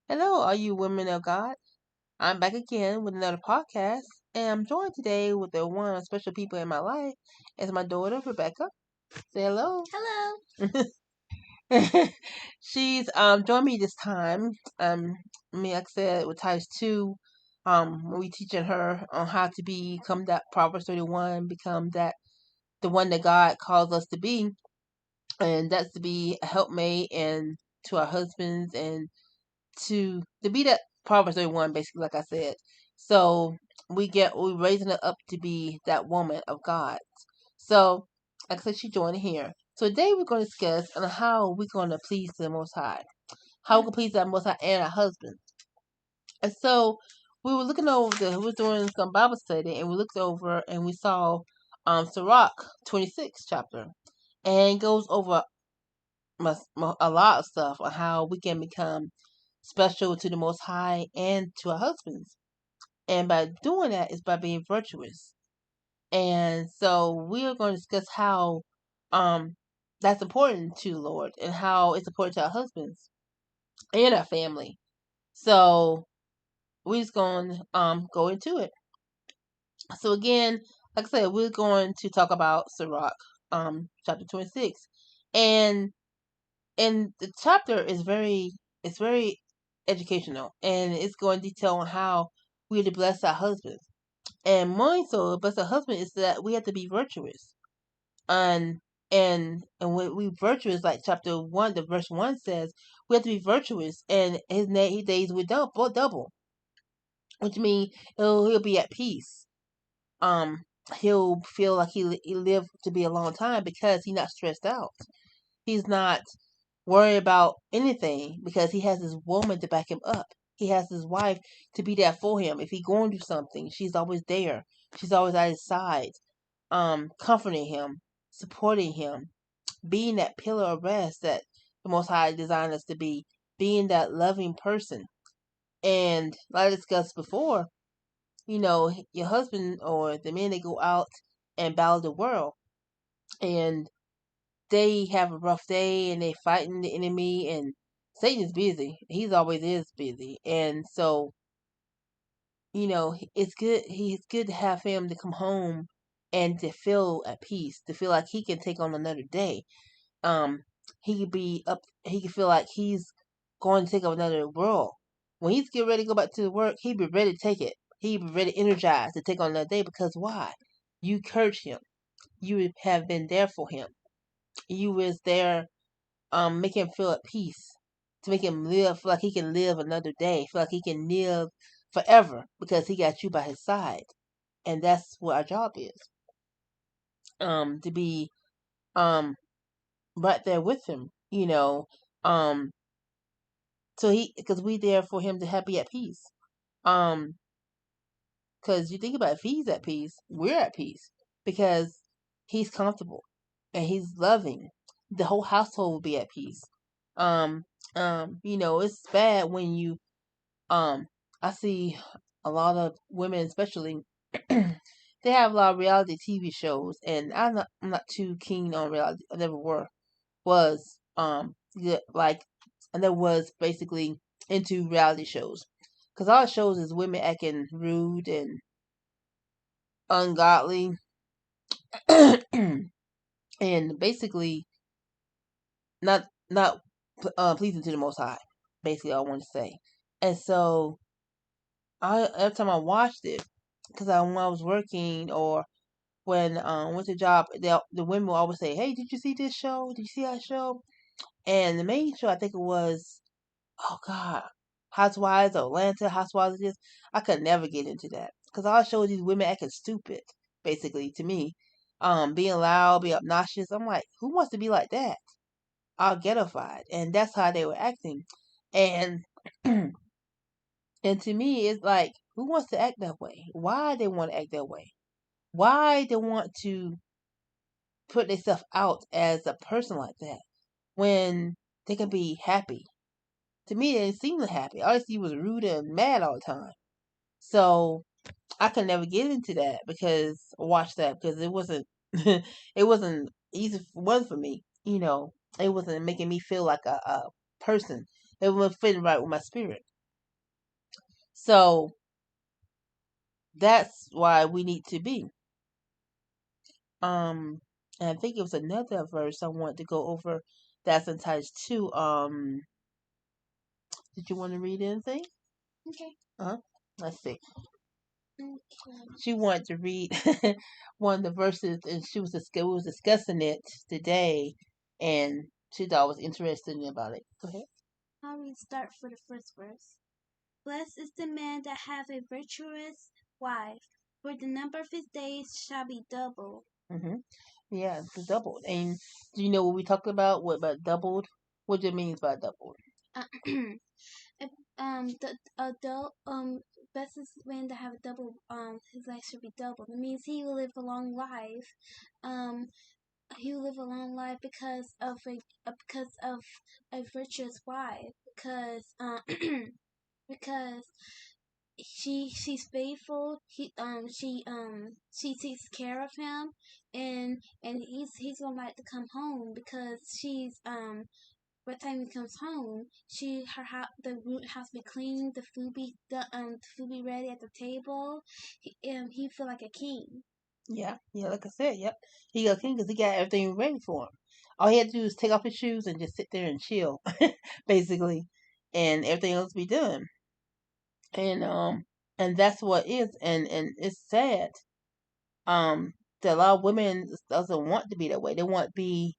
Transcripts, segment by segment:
Hello, all you women of God. I'm back again with another podcast, and I'm joined today with the one of the special people in my life. It's my daughter, Rebecca. Say hello. Hello. She's joined me this time. Like I said, with Titus 2, we teaching her on how to become that Proverbs 31, become that the one that God calls us to be, and that's to be a helpmate and to our husbands and to be that Proverbs 31, basically, like I said. So we raising her up to be that woman of God. So, like I said, she joined here. So today we're going to discuss on how we're going to please the Most High, how we can please the Most High and our husband. And so we were looking over we were doing some Bible study, and we looked over and we saw Sirach 26 chapter, and it goes over a lot of stuff on how we can become special to the Most High and to our husbands. And by doing that is by being virtuous. And so we are going to discuss how um that's important to the Lord and how it's important to our husbands and our family. So we're just going to go into it. So again, like I said, we're going to talk about Sirach, chapter 26. And the chapter is very educational, and it's going to detail on how we are to bless our husbands. And more so, bless our husband is that we have to be virtuous. And and when we virtuous, like chapter 1, the verse 1 says, we have to be virtuous, and his days will double, which means he'll be at peace. Um, he'll feel like he lived to be a long time because he's not stressed out. He's not worried about anything because he has his woman to back him up. He has his wife to be there for him. If he's going through something, she's always there. She's always at his side, comforting him, supporting him, being that pillar of rest that the Most High designed us to be, being that loving person. And like I discussed before, your husband or the men, they go out and battle the world, and they have a rough day and they fighting the enemy, and Satan is busy. He's always is busy. And so, it's good to have him to come home and to feel at peace, to feel like he can take on another day. Um he could feel like he's going to take on another world. When he's getting ready to go back to work, he be ready to take it. He be ready energized to take on another day because why? You encouraged him. You have been there for him. You was there make him feel at peace, to make him live, feel like he can live another day, feel like he can live forever because he got you by his side. And that's what our job is. To be um right there with him, Um so because we there for him to be at peace. Um because you think about it, if he's at peace, we're at peace because he's comfortable and he's loving. The whole household will be at peace. Um, it's bad when you I see a lot of women, especially, they have a lot of reality TV shows, and I'm not too keen on reality. I never was yeah, like I never was basically into reality shows because all it shows is women acting rude and ungodly, and basically not pleasing to the Most High. Basically, all I want to say. And so I every time I watched it, because when I was working or when went to job, the women will always say, "Hey, did you see this show? Did you see that show?" And the main show, I think it was, oh God, Housewives of Atlanta, Housewives of this. I could never get into that because all it shows these women acting stupid, basically to me, being loud, being obnoxious. I'm like, who wants to be like that? All ghettofied, and that's how they were acting, and and to me, it's like, who wants to act that way? Why they want to act that way? Why they want to put themselves out as a person like that when they can be happy? To me, they didn't seem happy. All I see was rude and mad all the time. So I could never get into that because watch that because it wasn't it wasn't easy one for me. It wasn't making me feel like a person. It wasn't fitting right with my spirit. So that's why we need to be. And I think it was another verse I wanted to go over that's in Titus 2. Did you want to read anything? Okay. Let's see. Okay. She wanted to read one of the verses, and we was discussing it today, and she thought was interested about it. Go ahead. I'll read start for the first verse. Blessed is the man that hath a virtuous wife, for the number of his days shall be doubled. Yeah, it's doubled. And do you know what we talked about? What about doubled? What it means by doubled? The adult best is man to have a double his life should be doubled. It means he will live a long life. He will live a long life because of a virtuous wife. Because she's faithful. She takes care of him, and he's gonna like to come home because she's by the time he comes home, the house be clean, the food be ready at the table. He feel like a king. Yeah, like I said, yep. He got king because he got everything ready for him. All he had to do is take off his shoes and just sit there and chill, basically, and everything else be done. And that's what is, and it's sad. That a lot of women doesn't want to be that way. They want to be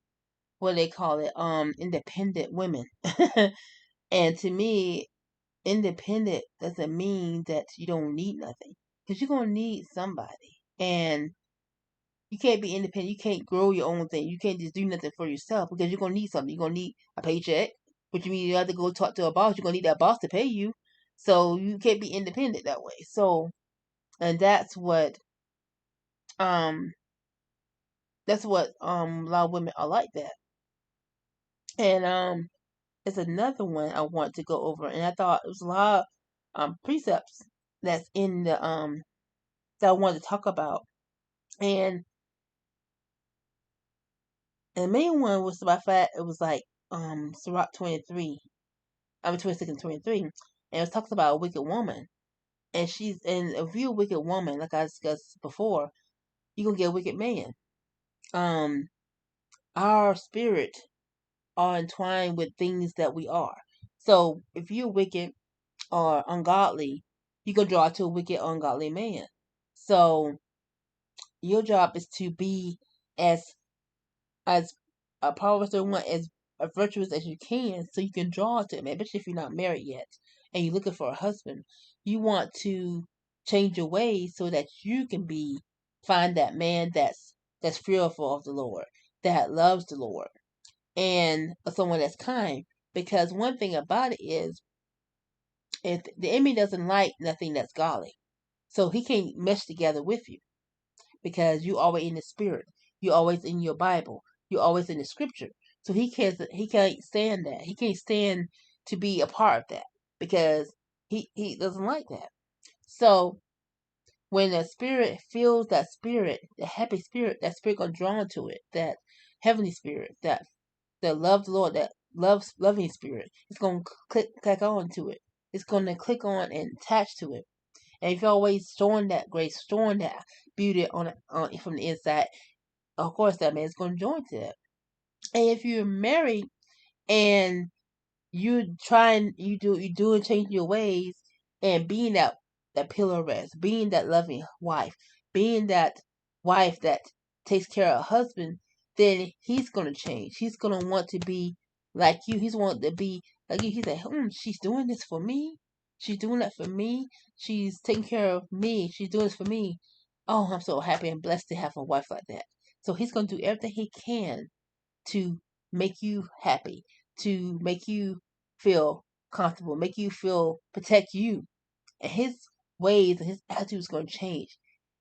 what they call it, independent women. And to me, independent doesn't mean that you don't need nothing, because you're gonna need somebody, and you can't be independent. You can't grow your own thing. You can't just do nothing for yourself because you're gonna need something. You're gonna need a paycheck, which means you have to go talk to a boss. You're gonna need that boss to pay you, so you can't be independent that way. So, and um that's what a lot of women are like that. And there's another one I want to go over, and I thought it was a lot of precepts that's in the that I wanted to talk about. And the main one was about fact it was like Sirach 23. I mean 26 and 23. And it talks about a wicked woman. And she's and if you're a wicked woman, like I discussed before, you're gonna get a wicked man. Um our spirit are entwined with things that we are. So if you're wicked or ungodly, you can draw to a wicked, ungodly man. So your job is to be as as a Proverbs 31 as virtuous as you can, so you can draw to him. Especially if you're not married yet and you're looking for a husband, you want to change your ways so that you can find that man that's fearful of the Lord, that loves the Lord, and someone that's kind. Because one thing about it is, if the enemy doesn't like nothing that's godly, so he can't mesh together with you because you always in the spirit, you always in your Bible, you always in the scripture. So he can't stand that. He can't stand to be a part of that because he doesn't like that. So when the spirit feels that spirit, the happy spirit, that spirit gonna drawn to it, that heavenly spirit, that love the Lord, that loves loving spirit, it's gonna click on to it. It's gonna click on and attach to it. And if you're always showing that grace, showing that beauty on from the inside, of course that man's going to join to that. And if you're married and you doing change your ways and being that pillar of rest, being that loving wife, being that wife that takes care of her husband, then he's gonna change. He's gonna want to be like you. He's want to be like you. He's like, she's doing this for me. She's doing that for me. She's taking care of me. She's doing this for me. Oh, I'm so happy and blessed to have a wife like that. So he's gonna do everything he can to make you happy, to make you feel comfortable, make you feel protect you. And his ways and his attitude is going to change.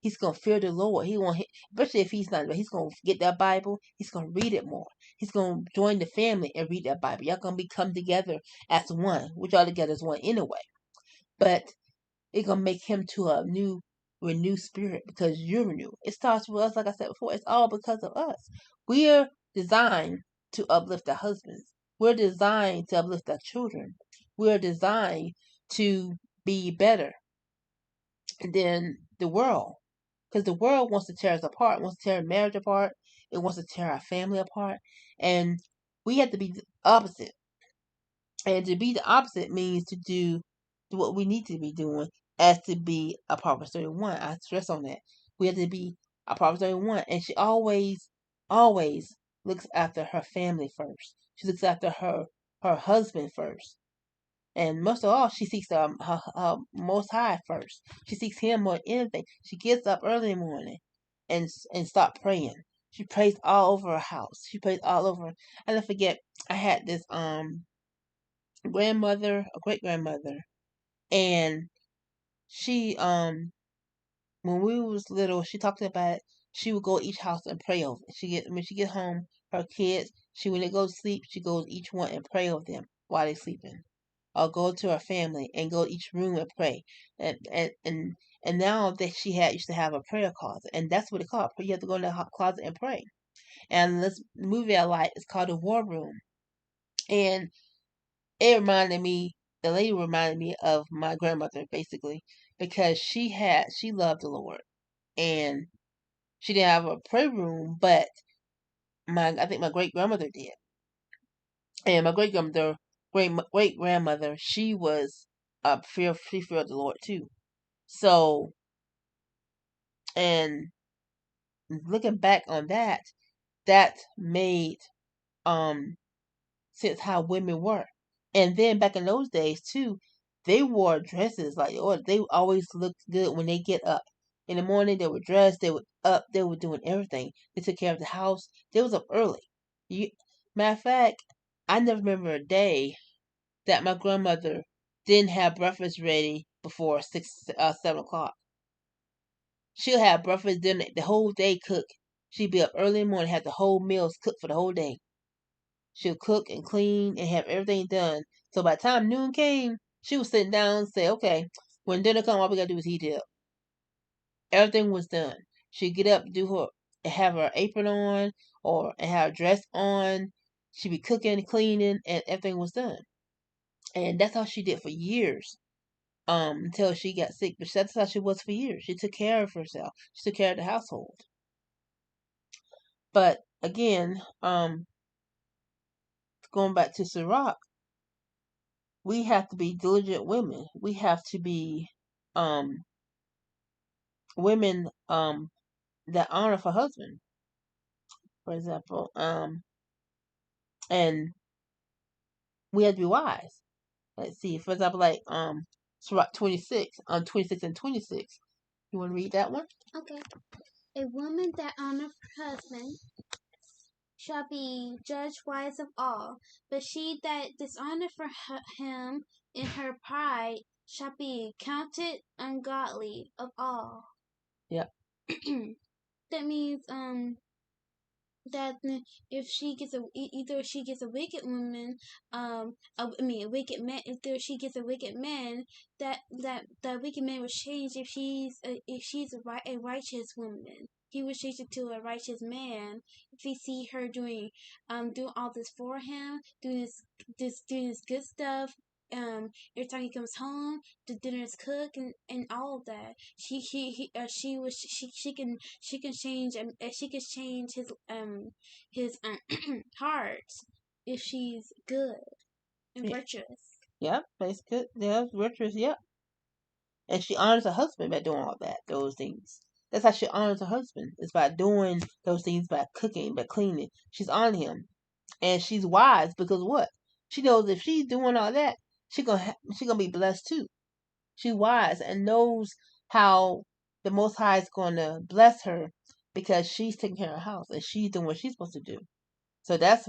He's going to fear the Lord. Especially if he's not, he's going to get that Bible. He's going to read it more. He's going to join the family and read that Bible. Y'all going to become together as one, which all together is one anyway. But it's gonna make him to a renewed spirit because you're renewed. It starts with us, like I said before. It's all because of us. We're designed to uplift our husbands. We're designed to uplift our children. We're designed to be better than the world. Because the world wants to tear us apart, wants to tear marriage apart, it wants to tear our family apart. And we have to be the opposite. And to be the opposite means to do what we need to be doing as to be a Proverbs 31. I stress on that. We have to be a Proverbs 31. And she always looks after her family first. She looks after her husband first. And most of all, she seeks her Most High first. She seeks Him more than anything. She gets up early in the morning and start praying. She prays all over her house. She prays all over. I never forget. I had this grandmother, a great grandmother, and she when we was little, she talked about she would go to each house and pray over it. When she get home, her kids, when they go to sleep, she goes to each one and pray over them while they sleeping. Or go to her family and go to each room and pray. And now that she used to have a prayer closet, and that's what it called. You have to go in the closet and pray. And this movie I like is called The War Room, and it reminded me. The lady reminded me of my grandmother, basically, because she loved the Lord, and she didn't have a prayer room, but I think my great grandmother did, and my great grandmother, she was she feared the Lord too. So, and looking back on that, that made um sense how women were. And then back in those days too, they wore dresses like, or they always looked good when they get up. In the morning they were dressed, they were up, they were doing everything. They took care of the house. They was up early. You, Matter of fact, I never remember a day that my grandmother didn't have breakfast ready before 7 o'clock. She'll have breakfast, dinner, the whole day cooked. She'd be up early in the morning, have the whole meals cooked for the whole day. She'll cook and clean and have everything done. So by the time noon came, she was sitting down and say, okay, when dinner comes, all we gotta do is heat it up. Everything was done. She'd get up, have her apron on and have her dress on. She'd be cooking, cleaning, and everything was done. And that's how she did for years. Until she got sick. But that's how she was for years. She took care of herself. She took care of the household. But again, going back to Sirach, we have to be diligent women. We have to be women that honor her husband, for example. And we have to be wise. Let's see, for example, like Sirach 26, 26 and 26. You want to read that one? Okay. A woman that honors her husband shall be judged wise of all, but she that dishonor for him in her pride shall be counted ungodly of all. Yep. That means that if she gets either she gets a wicked woman, a wicked man. If she gets a wicked man, that wicked man will change if she's a righteous woman. He will change it to a righteous man if he see her doing all this for him, doing this good stuff. Every time he comes home, the dinner is cooked and all of that. She can change his heart if she's good and virtuous. Yep, that's good. Yeah, virtuous. Yep. And she honors her husband by doing those things. That's how she honors her husband. It's by doing those things, by cooking, by cleaning. She's honoring him, and she's wise because what? She knows if she's doing all that, she gonna be blessed too. She's wise and knows how the Most High is gonna bless her because she's taking care of her house and she's doing what she's supposed to do. So that's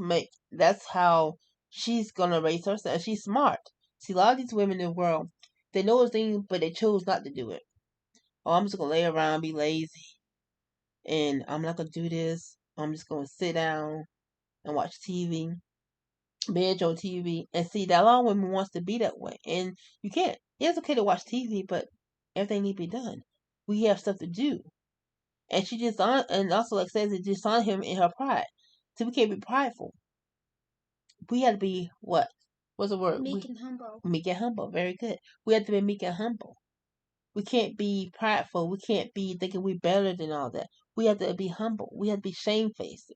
how she's gonna raise herself. And she's smart. See, a lot of these women in the world, they know a thing, but they chose not to do it. Oh, I'm just gonna lay around, be lazy, and I'm not gonna do this. I'm just gonna sit down and watch TV, binge on TV, and see that a lot of women wants to be that way, and you can't. It's okay to watch TV, but everything need to be done. We have stuff to do, and she just and also like says it dishonor him in her pride. So we can't be prideful. We have to be what? What's the word? Meek and humble. Meek and humble. Very good. We have to be meek and humble. We can't be prideful. We can't be thinking we're better than all that. We have to be humble. We have to be shamefaced.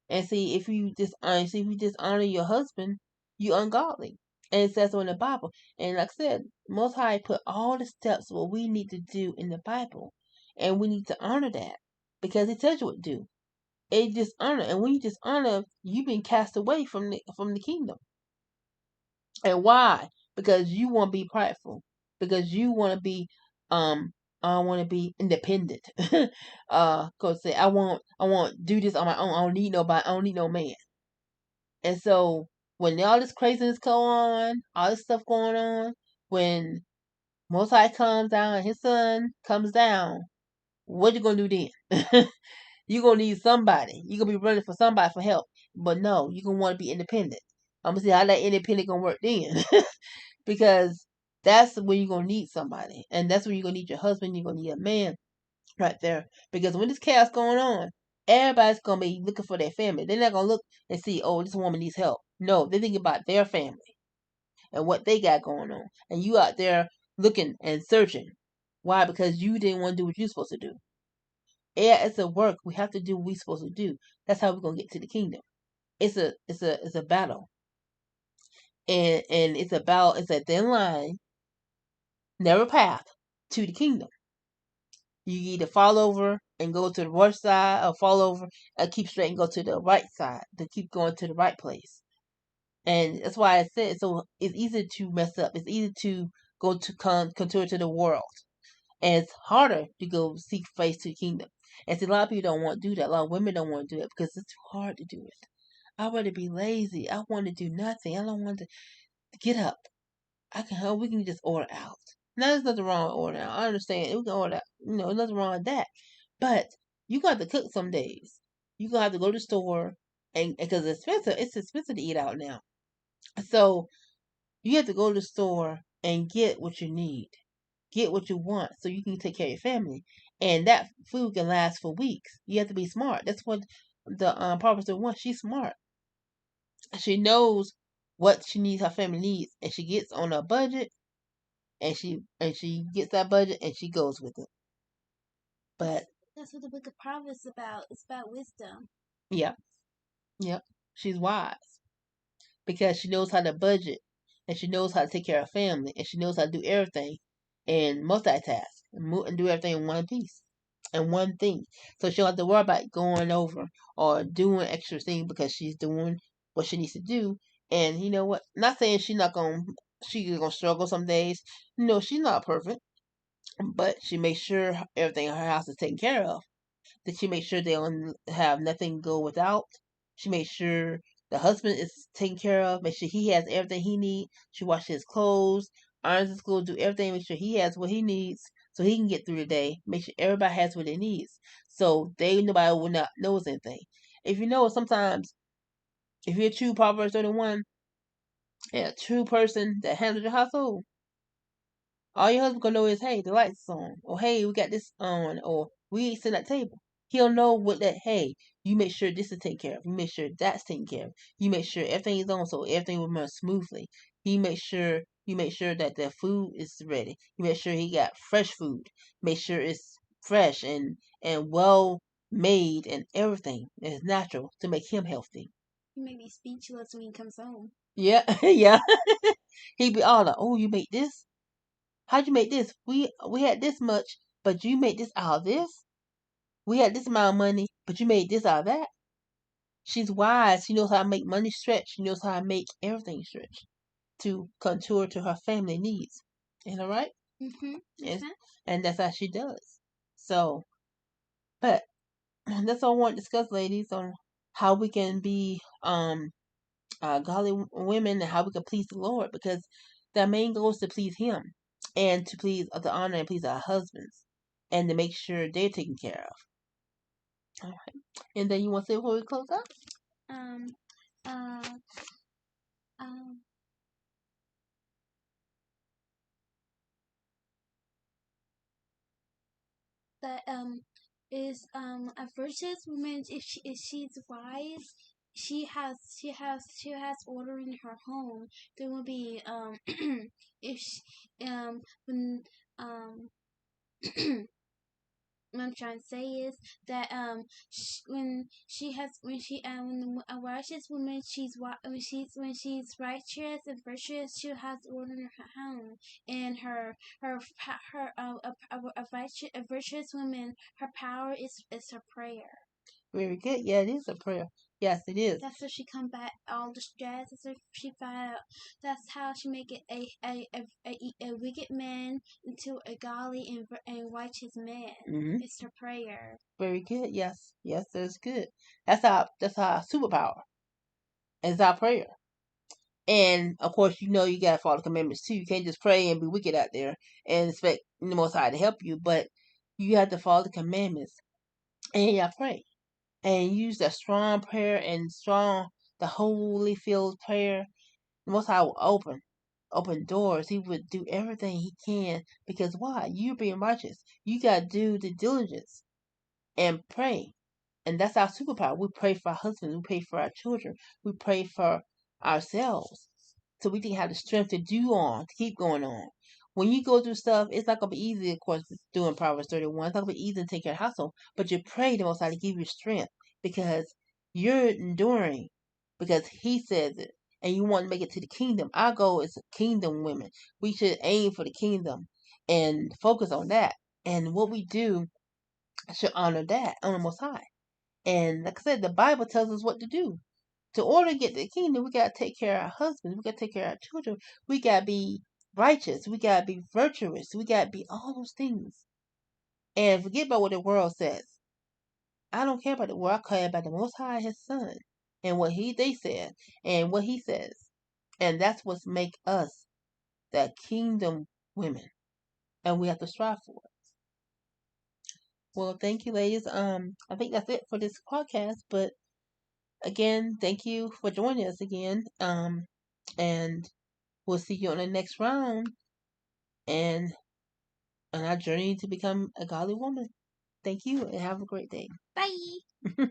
And see, if you dishonor your husband, you ungodly. And it says so in the Bible. And like I said, Most High put all the steps what we need to do in the Bible, and we need to honor that because He tells you what to do. It dishonor, and when you dishonor, you've been cast away from the kingdom. And why? Because you want to be prideful. Because you want to be I want to be independent. Cause say I want to do this on my own. I don't need nobody. I don't need no man. And so when all this craziness go on, all this stuff going on, when Most High comes down and His Son comes down, what you gonna do then? You gonna need somebody. You gonna be running for somebody for help. But no, you gonna want to be independent. I'm gonna see how that independent gonna work then. Because that's when you're gonna need somebody, and that's when you're gonna need your husband. You're gonna need a man right there, because when this chaos going on, everybody's gonna be looking for their family. They're not gonna look and see, oh, this woman needs help. No, they're thinking about their family and what they got going on, and you out there looking and searching. Why? Because you didn't want to do what you're supposed to do. Yeah, it's a work. We have to do what we're supposed to do. That's how we're gonna get to the kingdom. It's a battle, and it's a thin line, narrow path to the kingdom. You either fall over and go to the left side, or fall over and keep straight and go to the right side to keep going to the right place. And that's why I said so. It's easy to mess up. It's easy to go to contour to the world, and it's harder to go seek face to the kingdom. And see, a lot of people don't want to do that. A lot of women don't want to do it because it's too hard to do it. I want to be lazy. I want to do nothing. I don't want to get up. We can just order out. Now, there's nothing wrong with ordering out. I understand. We can order out. Nothing wrong with that. But you got to cook some days. You gonna have to go to the store, and because it's expensive. It's expensive to eat out now. So you have to go to the store and get what you need, get what you want, so you can take care of your family, and that food can last for weeks. You have to be smart. That's what the Proverbs wants. She's smart. She knows what she needs, her family needs, and she gets on a budget, and she gets that budget and she goes with it. But That's what the book of Proverbs is about. It's about wisdom. yeah, yeah, she's wise because she knows how to budget, and she knows how to take care of family, and she knows how to do everything and multitask and do everything in one piece and one thing. So she don't have to worry about going over or doing extra things because she's doing what she needs to do. And you know what? Not saying she's gonna struggle some days. No, she's not perfect, but she makes sure everything in her house is taken care of. That she makes sure they don't have nothing go without. She makes sure the husband is taken care of. Make sure he has everything he needs. She washes his clothes, irons his clothes, do everything. Make sure he has what he needs so he can get through the day. Make sure everybody has what they needs, so nobody will not knows anything. If you know, sometimes if you're a true Proverbs 31 and a true person that handles your household, all your husband gonna know is, hey, the lights is on, or hey, we got this on, or we ain't sitting at the table. He'll know what that. Hey, you make sure this is taken care of. You make sure that's taken care of. You make sure everything is on, so everything will run smoothly. You make sure that the food is ready. You make sure he got fresh food. Make sure it's fresh and well made, and everything is natural to make him healthy. He may be speechless when he comes home. Yeah, yeah. He'd be all like, "Oh, you make this? How'd you make this? We had this much, but you made this out of this. We had this amount of money, but you made this out of that." She's wise. She knows how to make money stretch. She knows how to make everything stretch to contour to her family needs. Ain't that right? Mm-hmm. Yes. And that's how she does. So, but that's all I want to discuss, ladies, on how we can be godly women and how we can please the Lord, because the main goal is to please Him and to please the honor and please our husbands and to make sure they're taken care of. All right. And then you want to say before we close up? Um, uh, um, that is a virtuous woman if she's wise she has order in her home. There will be if she, when what I'm trying to say is that when she a righteous woman, when she's righteous and virtuous, she has order in her home. And a virtuous woman, her power is her prayer. Very good. Yeah, it is a prayer. Yes, it is. That's how she combat all the stress. That's how she fight out. That's how she make it a wicked man into a godly and righteous man. Mm-hmm. It's her prayer. Very good. Yes, yes, that's good. That's our superpower. It's our prayer. And of course, you gotta follow the commandments too. You can't just pray and be wicked out there and expect the Most High to help you. But you have to follow the commandments and you gotta pray and use that strong prayer and the holy filled prayer. The Most High will open doors. He would do everything he can because why? You're being righteous. You gotta do the diligence and pray. And that's our superpower. We pray for our husbands. We pray for our children. We pray for ourselves. So we can have the strength to keep going on. When you go through stuff, it's not going to be easy, of course, doing Proverbs 31. It's not going to be easy to take care of household. But you pray the Most High to give you strength because you're enduring because He says it. And you want to make it to the kingdom. Our goal is kingdom women. We should aim for the kingdom and focus on that. And what we do should honor that, honor Most High. And like I said, the Bible tells us what to do. To order to get the kingdom, we gotta take care of our husbands. We gotta take care of our children. We gotta be righteous. We gotta be virtuous. We gotta be all those things. And forget about what the world says. I don't care about the world. I care about the Most High, His Son, and what they said, and what He says. And that's what make us that kingdom women, and we have to strive for it. Well, thank you, ladies. I think that's it for this podcast. But again, thank you for joining us again. And we'll see you on the next round and on our journey to become a godly woman. Thank you and have a great day. Bye.